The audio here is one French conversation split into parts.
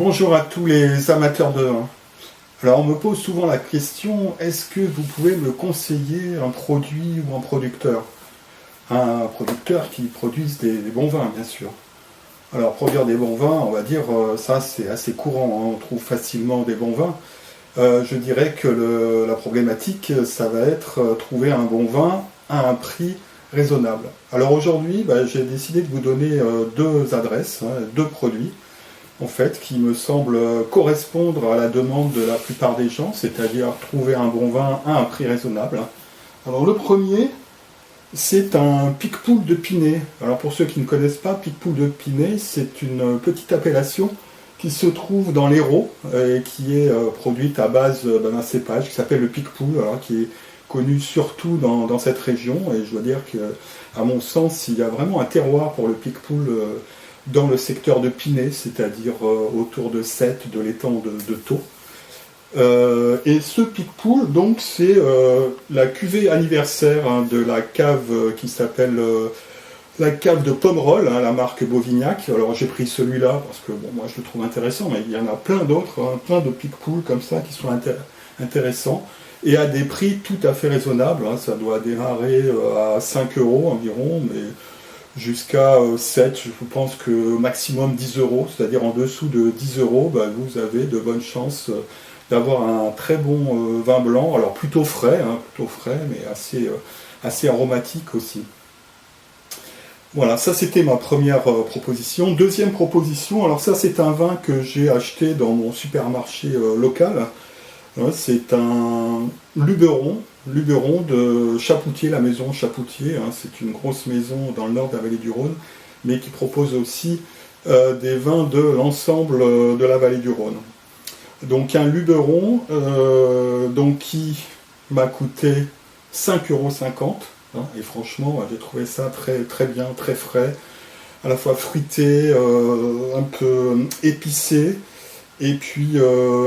Bonjour à tous les amateurs de vin. Alors on me pose souvent la question, est-ce que vous pouvez me conseiller un produit ou un producteur? Un producteur qui produise des bons vins, bien sûr. Alors produire des bons vins, on va dire, ça c'est assez courant, hein, on trouve facilement des bons vins. Je dirais que la problématique, ça va être trouver un bon vin à un prix raisonnable. Alors aujourd'hui, j'ai décidé de vous donner deux adresses, hein, deux produits, en fait, qui me semblent correspondre à la demande de la plupart des gens, c'est-à-dire trouver un bon vin à un prix raisonnable. Alors le premier, c'est un Picpoul de Pinet. Alors pour ceux qui ne connaissent pas, Picpoul de Pinet, c'est une petite appellation qui se trouve dans l'Hérault et qui est produite à base d'un cépage qui s'appelle le Picpoul, qui est connu surtout dans cette région. Et je dois dire qu'à mon sens, il y a vraiment un terroir pour le Picpoul dans le secteur de Pinet, c'est-à-dire autour de Sète, de l'étang de Thau. Et ce Picpoul, donc, c'est la cuvée anniversaire de la cave qui s'appelle la cave de Pomerol, la marque Bauvignac. Alors j'ai pris celui-là parce que bon, moi je le trouve intéressant, mais il y en a plein d'autres, hein, plein de Picpoul comme ça qui sont intéressants et à des prix tout à fait raisonnables. Hein. Ça doit démarrer à 5 € environ, mais jusqu'à 7, je pense que maximum 10 €, c'est-à-dire en dessous de 10 €, vous avez de bonnes chances d'avoir un très bon vin blanc, alors plutôt frais, mais assez aromatique aussi. Voilà, ça c'était ma première proposition. Deuxième proposition, alors ça c'est un vin que j'ai acheté dans mon supermarché local. C'est un Luberon de Chapoutier, la maison Chapoutier. C'est une grosse maison dans le nord de la vallée du Rhône, mais qui propose aussi des vins de l'ensemble de la vallée du Rhône. Donc un Luberon qui m'a coûté 5,50 €. Et franchement, j'ai trouvé ça très, très bien, très frais, à la fois fruité, un peu épicé, et puis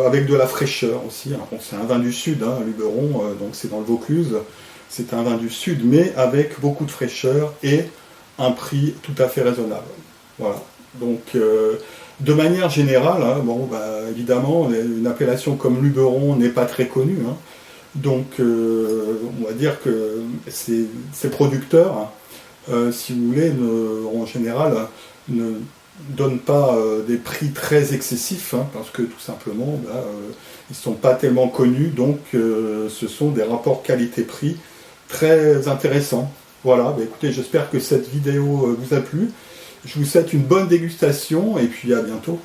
avec de la fraîcheur aussi. Bon, c'est un vin du sud, Luberon, donc c'est dans le Vaucluse. C'est un vin du sud, mais avec beaucoup de fraîcheur et un prix tout à fait raisonnable. Voilà. Donc, de manière générale, évidemment, une appellation comme Luberon n'est pas très connue. Donc, on va dire que ces producteurs, si vous voulez, en général, ne donnent pas des prix très excessifs, parce que tout simplement, ils ne sont pas tellement connus, donc ce sont des rapports qualité-prix très intéressants. Voilà, écoutez, j'espère que cette vidéo vous a plu. Je vous souhaite une bonne dégustation et puis à bientôt.